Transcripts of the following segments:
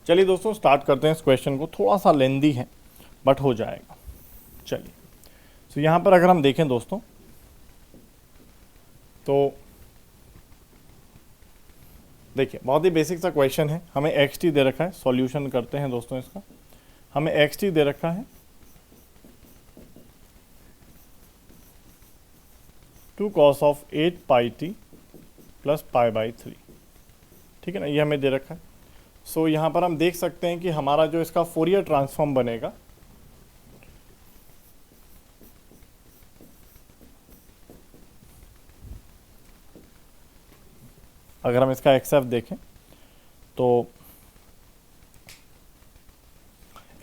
चलिए दोस्तों स्टार्ट करते हैं इस क्वेश्चन को, थोड़ा सा लेंदी है बट हो जाएगा। चलिए तो यहाँ पर अगर हम देखें दोस्तों तो देखिए बहुत ही बेसिक सा क्वेश्चन है। हमें एक्स टी दे रखा है, सॉल्यूशन करते हैं दोस्तों इसका। हमें एक्स टी दे रखा है 2 cos of 8 pi t plus pi by 3, ठीक है ना, ये हमें दे रखा है। सो यहाँ पर हम देख सकते हैं कि हमारा जो इसका फोरियर ट्रांसफॉर्म बनेगा अगर हम इसका एक्स एफ देखें तो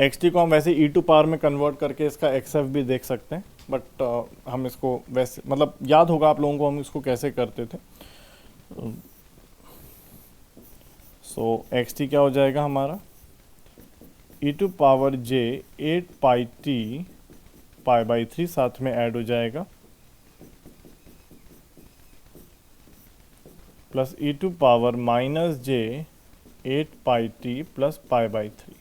एक्स टी को हम वैसे ई टू पावर में कन्वर्ट करके इसका एक्स एफ भी देख सकते हैं, बट हम इसको वैसे मतलब याद होगा आप लोगों को हम इसको कैसे करते थे। सो एक्स टी क्या हो जाएगा हमारा e to power j 8 pi t pi by 3 साथ में ऐड हो जाएगा plus e to power minus j 8 pi t plus pi by 3,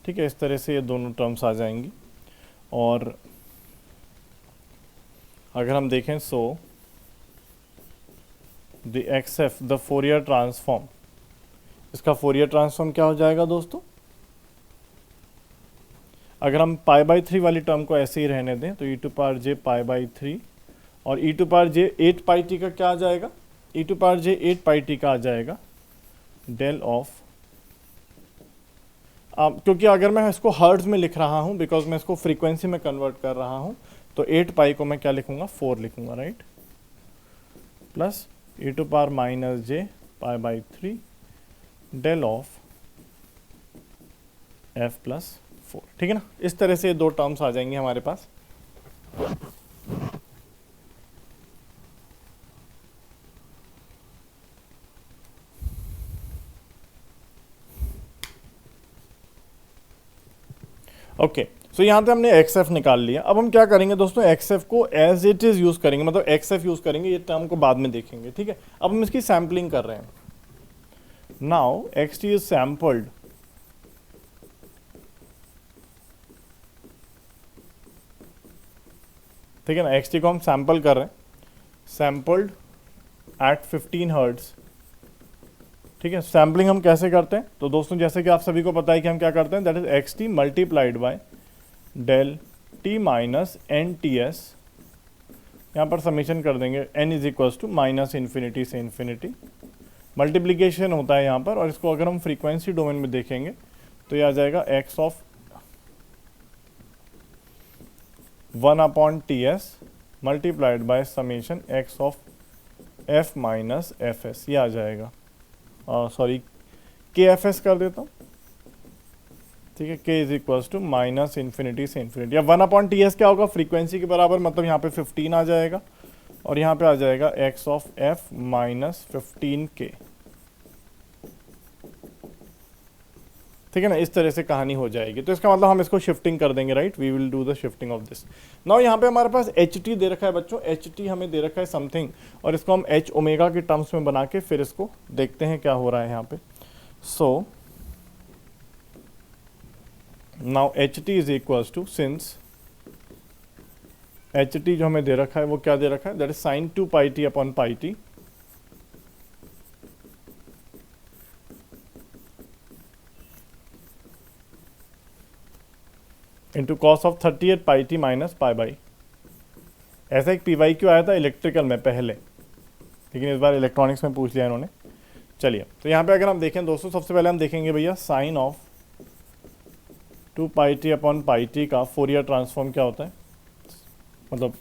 ठीक है। इस तरह से ये दोनों टर्म्स आ जाएंगी। और अगर हम देखें so the x F the Fourier transform, इसका फोरियर ट्रांसफॉर्म क्या हो जाएगा दोस्तों, अगर हम पाई बाई 3 वाली टर्म को ऐसे ही रहने दें तो e to power j pi by 3 और e to power j 8 pi t का क्या आ जाएगा, e to power j 8 pi t का आ जाएगा डेल ऑफ, क्योंकि अगर मैं इसको हर्ट्ज में लिख रहा हूं बिकॉज मैं इसको फ्रीक्वेंसी में कन्वर्ट कर रहा हूं, तो 8 पाई को मैं क्या लिखूंगा 4 लिखूंगा, right, plus e to power minus j pi by 3 del of f plus 4, ठीक है ना। इस तरह से दो टर्म्स आ जाएंगे हमारे पास। ओके सो यहाँ पे हमने एक्स एफ निकाल लिया। अब हम क्या करेंगे दोस्तों, एक्स एफ को एज इट इज यूज करेंगे, मतलब एक्स एफ यूज करेंगे, ये टर्म को बाद में देखेंगे, ठीक है। अब हम इसकी सैम्पलिंग कर रहे हैं। Now x T is sampled ठीक है ना, एक्स टी को हम सैंपल कर रहे हैं, सैम्पल्ड एट 15 हर्ट्ज, ठीक है। सैम्पलिंग हम कैसे करते हैं तो दोस्तों जैसे कि आप सभी को पता है कि हम क्या करते हैं, that is x t multiplied by del t minus n t s, यहाँ पर समीशन कर देंगे n is equals to minus infinity से इन्फिनिटी, मल्टीप्लीकेशन होता है यहाँ पर। और इसको अगर हम फ्रीक्वेंसी डोमेन में देखेंगे तो ये आ जाएगा x of 1 upon T S multiplied by summation x of F minus F S, ये आ जाएगा, सॉरी के एफ एस कर देता हूँ, ठीक है। K is equals to minus infinity से इन्फिनिटी। अब 1 अपॉन टी एस क्या होगा, फ्रीक्वेंसी के बराबर, मतलब यहाँ पे 15 आ जाएगा और यहाँ पे आ जाएगा एक्स ऑफ एफ माइनस 15 के, ठीक है ना। इस तरह से कहानी हो जाएगी। तो इसका मतलब हम इसको शिफ्टिंग कर देंगे, right, we will do the shifting of this. Now यहाँ पे हमारे पास एच टी दे रखा है बच्चों, एच टी हमें दे रखा है समथिंग, और इसको हम एच ओमेगा के टर्म्स में बना के फिर इसको देखते हैं क्या हो रहा है यहाँ पे। So now h t is equals to, since h t जो हमें दे रखा है वो क्या दे रखा है, that is sine 2 pi t upon pi t into cos of 38 pi t minus pi by. ऐसा एक पी वाई क्यू आया था इलेक्ट्रिकल में पहले, लेकिन इस बार इलेक्ट्रॉनिक्स में पूछ लिया इन्होंने। चलिए तो यहाँ पे अगर हम देखें दोस्तों, सबसे पहले हम देखेंगे भैया sine of 2 pi t upon pi t का फोरियर ट्रांसफॉर्म क्या होता है, मतलब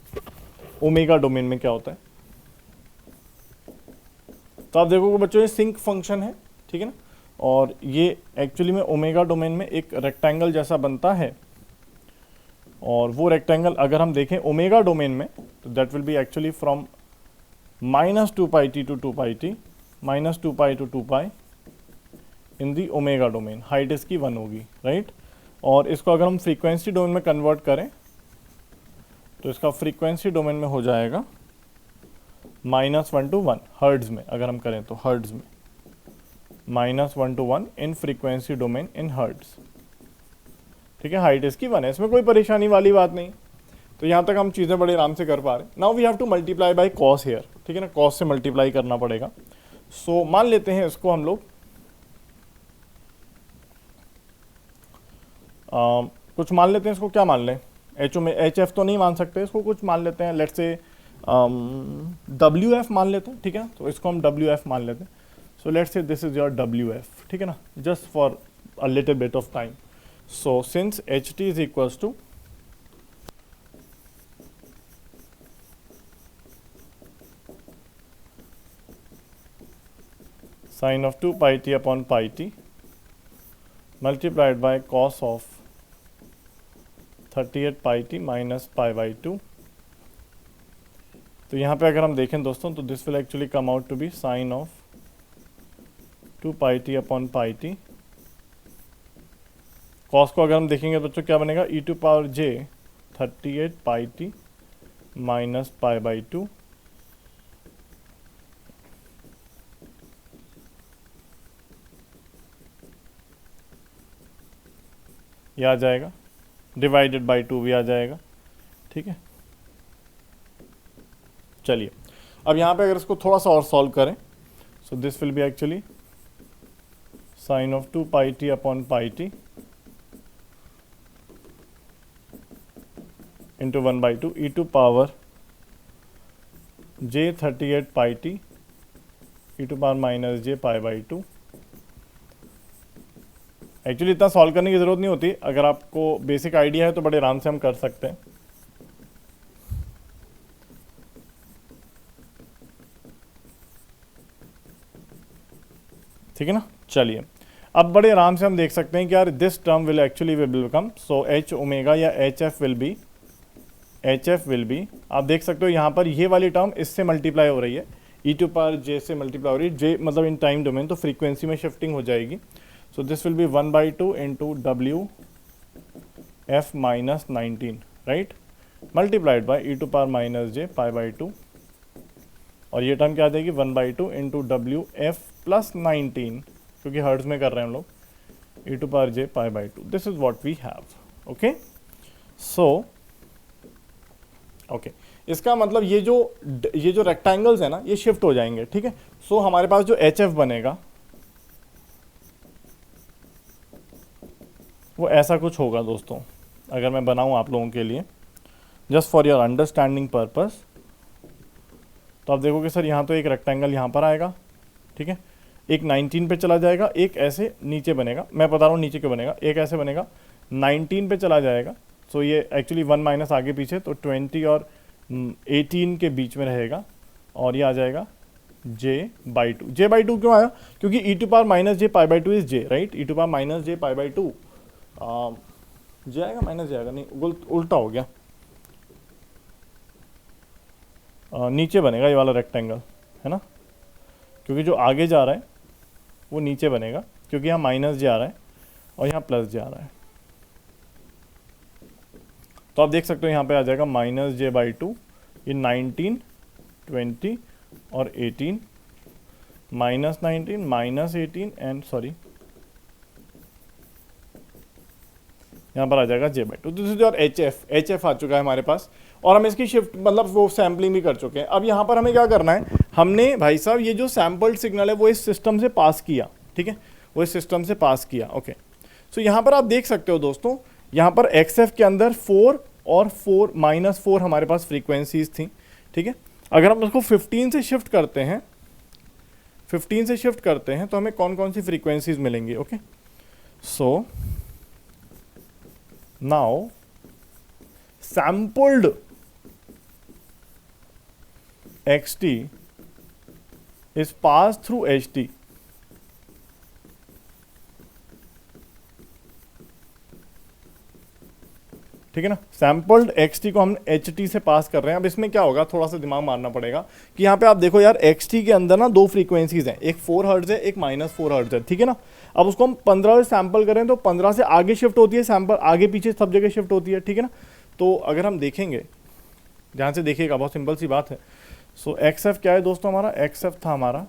ओमेगा डोमेन में क्या होता है। तो आप देखोगे बच्चों ये सिंक फंक्शन है, ठीक है ना, और ये एक्चुअली में ओमेगा डोमेन में एक रेक्टेंगल जैसा बनता है, और वो रेक्टेंगल अगर हम देखें ओमेगा डोमेन में तो that will be actually from minus 2 pi t to 2 pi t, minus 2 pi to 2 pi in the omega domain, height इसकी 1 होगी, राइट। और इसको अगर हम फ्रीक्वेंसी डोमेन में कन्वर्ट करें तो इसका फ्रीक्वेंसी डोमेन में हो जाएगा -1 to 1 हर्ट्ज में, अगर हम करें तो हर्ट्ज में, -1 to 1 in frequency domain in hertz. ठीक है, हाइट इसकी 1 है, इसमें कोई परेशानी वाली बात नहीं। तो यहाँ तक हम चीज़ें बड़े आराम से कर पा रहे हैं। Now we have to multiply by cos here, ठीक है ना, कॉस से मल्टीप्लाई करना पड़ेगा। सो मान लेते हैं इसको हम लोग कुछ मान लेते हैं, इसको क्या मान लें, एच एफ तो नहीं मान सकते, इसको कुछ मान लेते हैं, लेट्स से डब्ल्यू एफ मान लेते हैं, ठीक है ना, तो इसको हम डब्ल्यू एफ मान लेते हैं। So let's say this is your डब्ल्यू एफ, ठीक है ना, just for a little bit of time. So since h t is equals to sin of 2 pi t upon pi t multiplied by cos of 38 pi t minus pi by 2। तो यहाँ पे अगर हम देखें दोस्तों तो this will actually come out to be sine of 2 pi t upon pi t। Cos को अगर हम देखेंगे बच्चों क्या बनेगा, e to power j 38 pi t minus pi by 2 ये आ जाएगा, डिवाइडेड बाई 2 भी आ जाएगा। ठीक है, चलिए अब यहाँ पे अगर इसको थोड़ा सा और सॉल्व करें, so this will be actually sine of 2 pi t upon pi t into 1/2 e to power j 38 pi t e to power minus j pi by 2। Actually इतना सॉल्व करने की ज़रूरत नहीं होती, अगर आपको बेसिक आइडिया है तो बड़े आराम से हम कर सकते हैं। ठीक है ना, चलिए अब बड़े आराम से हम देख सकते हैं कि यार this term will actually will become, so H omega या एच एफ विल बी आप देख सकते हो यहाँ पर ये वाली टर्म इससे मल्टीप्लाई हो रही है, ई टू पावर जे से मल्टीप्लाई हो रही है, जे मतलब इन टाइम डोमेन, तो फ्रीक्वेंसी में शिफ्टिंग हो जाएगी। So this will be 1/2 into W F minus 19, right? Multiplied by e to power minus j pi by 2, और ये टर्म क्या आ जाएगी 1/2 into W F plus 19, क्योंकि हर्ट्ज में कर रहे हैं हम लोग, e to power j pi by 2। This is what we have, okay? So, okay, इसका मतलब ये जो रेक्टेंगल्स है ना ये शिफ्ट हो जाएंगे। ठीक है, सो हमारे पास जो HF बनेगा वो ऐसा कुछ होगा दोस्तों, अगर मैं बनाऊं आप लोगों के लिए just for your understanding purpose. तो आप देखोगे सर यहाँ तो एक रेक्टेंगल यहाँ पर आएगा, ठीक है, एक 19 पे चला जाएगा, एक ऐसे नीचे बनेगा, मैं बता रहा हूँ नीचे क्यों बनेगा, एक ऐसे बनेगा 19 पे चला जाएगा। सो ये एक्चुअली 1 माइनस आगे पीछे, तो 20 और 18 के बीच में रहेगा, और ये आ जाएगा j/2। j/2 क्यों आया, क्योंकि e to power minus j pi by 2 is j, right, e to power minus j pi by 2 j आएगा माइनस जाएगा, नहीं उल्टा हो गया, नीचे बनेगा ये वाला रेक्टेंगल, है ना, क्योंकि जो आगे जा रहा है वो नीचे बनेगा, क्योंकि यहाँ माइनस जे आ रहा है और यहाँ प्लस जे आ रहा है। तो आप देख सकते हो यहाँ पे आ जाएगा -j/2, ये 19, 20 और 18, -19 -18 एंड सॉरी यहाँ पर आ जाएगा j/2। This is your HF आ चुका है हमारे पास, और हम इसकी शिफ्ट मतलब वो सैम्पलिंग भी कर चुके हैं। अब यहाँ पर हमें क्या करना है, हमने भाई साहब ये जो सैम्पल्ड सिग्नल है वो इस सिस्टम से पास किया, ठीक है, वो इस सिस्टम से पास किया। ओके, सो यहाँ पर आप देख सकते हो दोस्तों, यहाँ पर XF के अंदर 4 और 4 -4 हमारे पास फ्रीक्वेंसीज थी। ठीक है, अगर हम उसको 15 से शिफ्ट करते हैं, 15 से शिफ्ट करते हैं तो हमें कौन कौन सी फ्रीक्वेंसीज मिलेंगी। Okay, so now sampled xt is passed through ht। ठीक है ना, सैम्पल्ड xt को हम ht से पास कर रहे हैं। अब इसमें क्या होगा, थोड़ा सा दिमाग मारना पड़ेगा कि यहाँ पे आप देखो यार xt के अंदर ना 2 फ्रीक्वेंसीज हैं, एक 4 हर्ट्ज है, एक -4 हर्ट्ज है। ठीक है ना, अब उसको हम 15 से सैंपल करें तो 15 से आगे शिफ्ट होती है, सैंपल आगे पीछे सब जगह शिफ्ट होती है। ठीक है ना, तो अगर हम देखेंगे, ध्यान से देखिएगा, बहुत सिंपल सी बात है। सो XF क्या है दोस्तों, हमारा XF था हमारा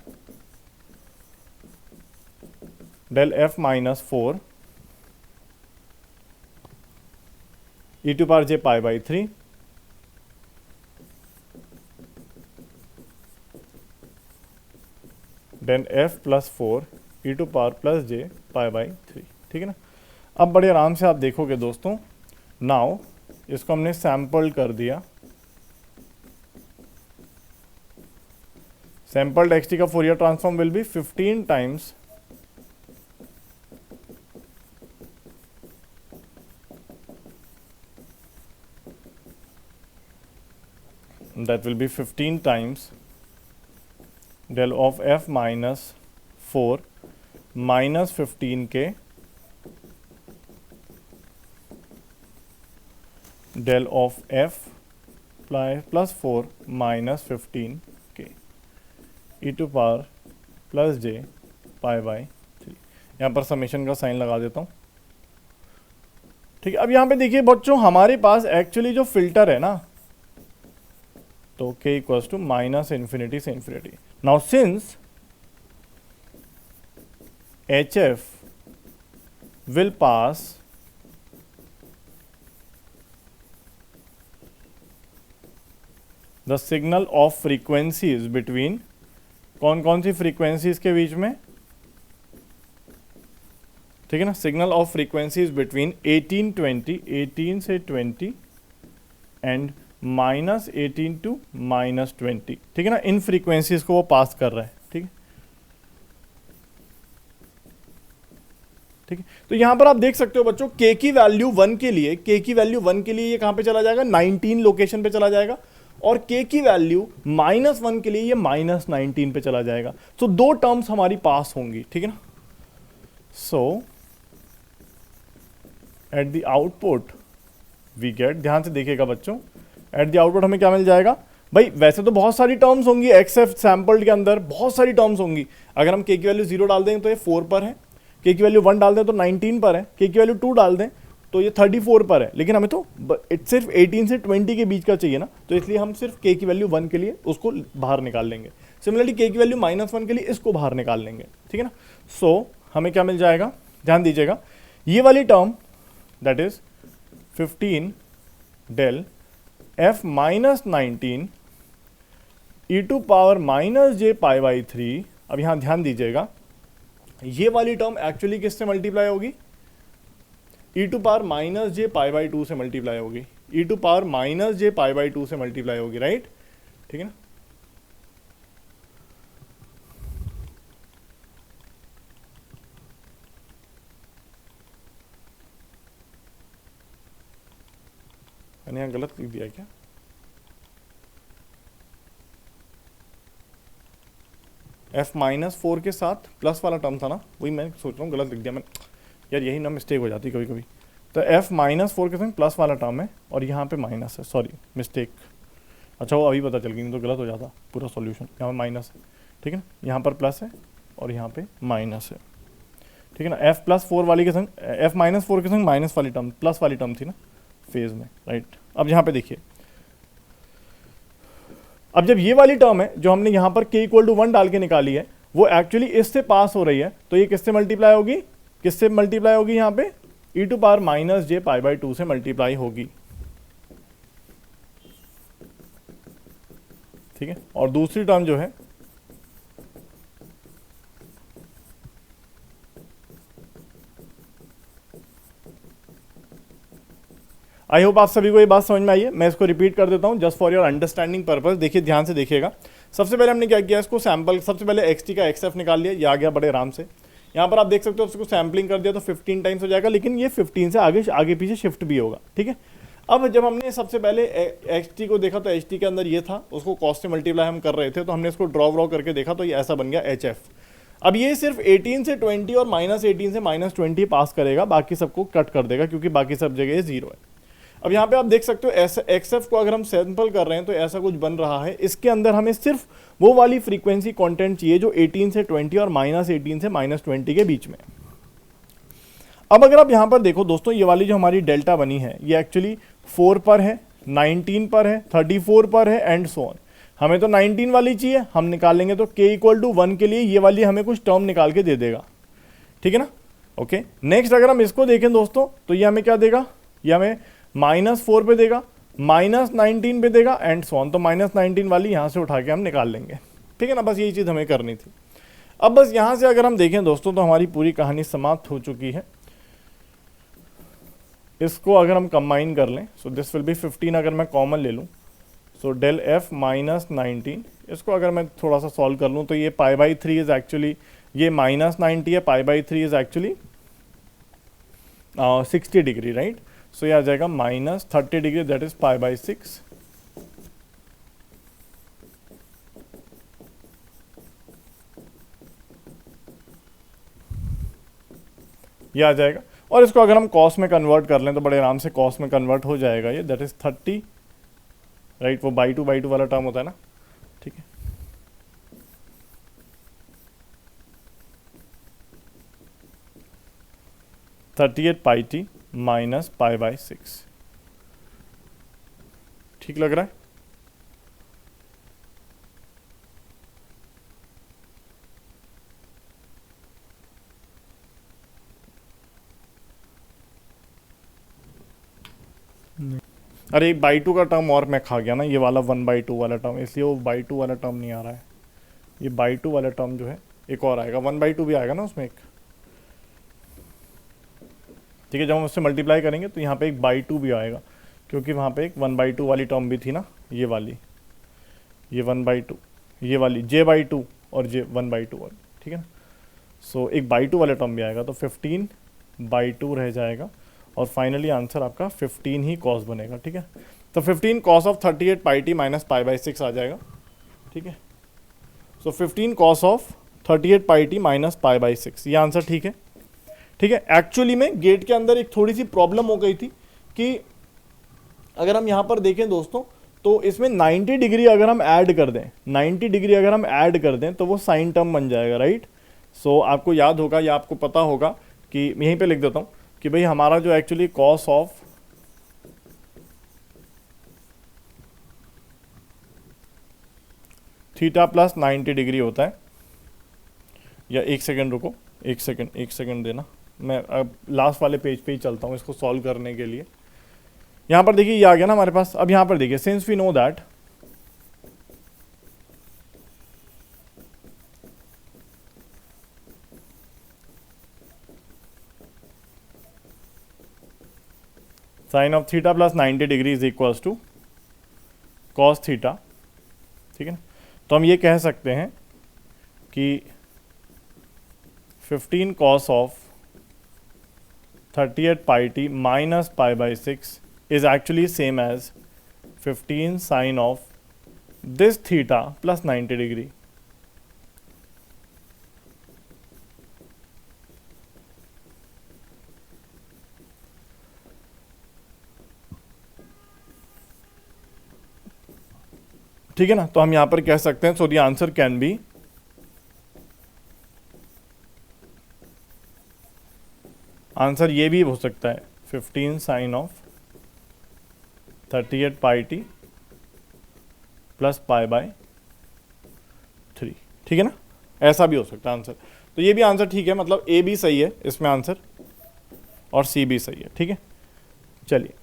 del f minus 4 e to power j pi by 3 del f plus 4 e to power plus j pi by 3, ठीक है ना। अब बड़े आराम से आप देखोगे दोस्तों, नाउ इसको हमने सैम्पल कर दिया। सैम्पल्ड एक्सटी का Fourier transform will be 15 times that will be 15 times del of f minus 4 minus 15k del of f plus 4 minus 15k e to power plus j pi by 3। यहाँ पर summation का sign लगा देता हूँ, ठीक है। अब यहाँ पे देखिए बच्चों, हमारे पास एक्चुअली जो फिल्टर है ना, तो k equals to minus infinity से infinity. Now since HF will pass the signal of frequencies between, कौन कौन सी फ्रीक्वेंसीज के बीच में, ठीक है ना, सिग्नल ऑफ फ्रीक्वेंसीज बिटवीन 18 से 20 एंड माइनस 18 टू माइनस 20, ठीक है ना। इन फ्रीक्वेंसीज को वो पास कर रहा है, ठीक है, ठीक है। तो यहां पर आप देख सकते हो बच्चों, k की वैल्यू 1 के लिए, k की वैल्यू 1 के लिए ये कहां पे चला जाएगा, 19 लोकेशन पे चला जाएगा, और k की वैल्यू -1 के लिए ये -19 पे चला जाएगा। तो दो टर्म्स हमारी पास होंगी, ठीक है ना। So at the output we get, ध्यान से देखिएगा बच्चों, एट द आउटपुट हमें क्या मिल जाएगा भाई। वैसे तो बहुत सारी टर्म्स होंगी एक्सएफ सैंपल्ड के अंदर, बहुत सारी टर्म्स होंगी। अगर हम k की वैल्यू 0 डाल दें तो ये 4 पर है, k की वैल्यू 1 डाल दें तो 19 पर है, k की वैल्यू 2 डाल दें तो ये 34 पर है। लेकिन हमें तो सिर्फ 18 से 20 के बीच का चाहिए ना, तो इसलिए हम सिर्फ k की वैल्यू 1 के लिए उसको बाहर निकाल लेंगे। सिमिलरली k की वैल्यू -1 के लिए इसको बाहर निकाल लेंगे, ठीक है ना। सो हमें क्या मिल जाएगा, ध्यान दीजिएगा, ये वाली term that is 15 del f minus 19 e to power minus j pi by 3। अब यहां ध्यान दीजिएगा, ये वाली टर्म एक्चुअली किससे मल्टीप्लाई होगी, e to power minus j pi by 2 से मल्टीप्लाई होगी, e to power minus j pi by 2 से मल्टीप्लाई होगी, राइट, ठीक है ना। मैंने यहाँ गलत लिख दिया क्या, f-4 के साथ प्लस वाला टर्म था ना, वही मैं सोच रहा हूँ गलत लिख दिया मैंने यार, यही ना मिस्टेक हो जाती कभी कभी। तो f-4 के संग प्लस वाला टर्म है और यहाँ पे माइनस है, सॉरी मिस्टेक। अच्छा वो अभी पता चल गई, नहीं तो गलत हो जाता पूरा सॉल्यूशन। यहाँ पे माइनस है, ठीक है ना, यहाँ पर प्लस है और यहाँ पे माइनस है, ठीक है ना। f+4 वाली के संग, f-4 के संग माइनस वाली टर्म, प्लस वाली टर्म थी ना फेज में, राइट। अब यहाँ पे देखिए, अब जब ये वाली टर्म है जो हमने यहाँ पर k = 1 डाल के निकाली है, वो एक्चुअली इससे पास हो रही है, तो ये किससे मल्टीप्लाई होगी, किससे मल्टीप्लाई होगी, यहाँ पे e to power minus j pi by 2 से मल्टीप्लाई होगी, ठीक है। और दूसरी टर्म जो है आई होप आप सभी को ये बात समझ में आई है। मैं इसको रिपीट कर देता हूँ just for your understanding purpose. देखिए ध्यान से देखिएगा, सबसे पहले हमने क्या किया, इसको सैंपल, सबसे पहले एक्सटी का एक्सएफ निकाल लिया, ये आ गया बड़े आराम से। यहाँ पर आप देख सकते हो उसको सैम्पलिंग कर दिया तो 15 टाइम्स हो जाएगा, लेकिन ये 15 से आगे पीछे शिफ्ट भी होगा, ठीक है। अब जब हमने सबसे पहले एक्सटी को देखा तो एचटी के अंदर ये था, उसको कॉस से मल्टीप्लाई हम कर रहे थे, तो हमने इसको ड्रॉ करके देखा तो ये ऐसा बन गया एच एफ। अब ये सिर्फ 18 से 20 और -18 से -20 पास करेगा, बाकी सबको कट कर देगा क्योंकि बाकी सब जगह 0 है। अब यहाँ पे आप देख सकते हो ऐसा एक्सएफ को अगर हम सैंपल कर रहे हैं तो ऐसा कुछ बन रहा है। इसके अंदर हमें सिर्फ वो वाली फ्रीक्वेंसी कंटेंट चाहिए जो 18 से 20 और -18 से -20 के बीच में। अब अगर आप यहाँ पर देखो दोस्तों, ये वाली जो हमारी डेल्टा बनी है ये एक्चुअली 4 पर है, 19 पर है, 34 पर है एंड सो ऑन। हमें तो 19 वाली चाहिए, हम निकाल लेंगे तो k = 1 के लिए ये वाली हमें कुछ टर्म निकाल के दे देगा, ठीक ठीक है ना। ओके, नेक्स्ट अगर हम इसको देखें दोस्तों तो ये हमें क्या देगा, ये हमें -4 पे देगा, -19 पे देगा एंड सो ऑन। तो -19 वाली यहाँ से उठा के हम निकाल लेंगे, ठीक है ना। बस यही चीज़ हमें करनी थी। अब बस यहाँ से अगर हम देखें दोस्तों तो हमारी पूरी कहानी समाप्त हो चुकी है। इसको अगर हम कंबाइन कर लें, सो दिस विल बी 15, अगर मैं कॉमन ले लूँ, सो डेल एफ -19, इसको अगर मैं थोड़ा सा सॉल्व कर लूँ तो ये π/3 इज एक्चुअली, ये -90 है, π/3 इज एक्चुअली 60 डिग्री, राइट। सो ये आ जाएगा -30 डिग्री, दैट इज π/6। ये आ जाएगा। और इसको अगर हम कॉस में कन्वर्ट कर लें तो बड़े आराम से कॉस में कन्वर्ट हो जाएगा ये, दैट इज 30, राइट। वो बाई टू वाला टर्म होता है ना, ठीक है। -38πt -π/6, ठीक लग रहा है। अरे 1/2 का टर्म और मैं खा गया ना, ये वाला 1/2 वाला टर्म, इसलिए वो 2 वाला टर्म नहीं आ रहा है। ये 2 वाला टर्म जो है एक और आएगा, 1/2 भी आएगा ना उसमें एक, ठीक है। जब हम उससे मल्टीप्लाई करेंगे तो यहाँ पे एक 2 भी आएगा, क्योंकि वहाँ पे एक 1/2 वाली टर्म भी थी ना, ये वाली, ये 1/2, ये वाली j/2 और j1/2 वाली, ठीक है ना। सो एक 2 वाला टर्म भी आएगा, तो 15/2 रह जाएगा और फाइनली आंसर आपका 15 ही कॉस बनेगा, ठीक है। तो 15 कॉस ऑफ 38πt -π/6 आ जाएगा, ठीक है। सो 15 कॉस ऑफ 38πt -π/6, ये आंसर ठीक है, ठीक है। एक्चुअली में गेट के अंदर एक थोड़ी सी प्रॉब्लम हो गई थी कि अगर हम यहाँ पर देखें दोस्तों तो इसमें 90 डिग्री अगर हम ऐड कर दें, 90 डिग्री अगर हम ऐड कर दें तो वो साइन टर्म बन जाएगा, राइट। सो आपको याद होगा या आपको पता होगा कि यहीं पे लिख देता हूँ कि भाई हमारा जो actually cos of theta plus 90 degree होता है, या एक सेकंड रुको, एक सेकंड देना, मैं अब लास्ट वाले पेज पे ही चलता हूँ इसको सॉल्व करने के लिए। यहाँ पर देखिए ये आ गया ना हमारे पास। अब यहाँ पर देखिए, since we know that sine of theta plus 90 degree is equals to cos theta, ठीक है ना। तो हम ये कह सकते हैं कि 15 cos of 38πt -π/6 is actually same as 15 sine of this theta plus 90 degree. ठीक है ना। तो हम यहां पर कह सकते हैं, so the answer can be, answer ये भी हो सकता है 15 साइन ऑफ 38πt प्लस π/3, ठीक है ना। ऐसा भी हो सकता है आंसर। तो ये भी आंसर ठीक है, मतलब ए भी सही है इसमें आंसर और सी भी सही है, ठीक है। चलिए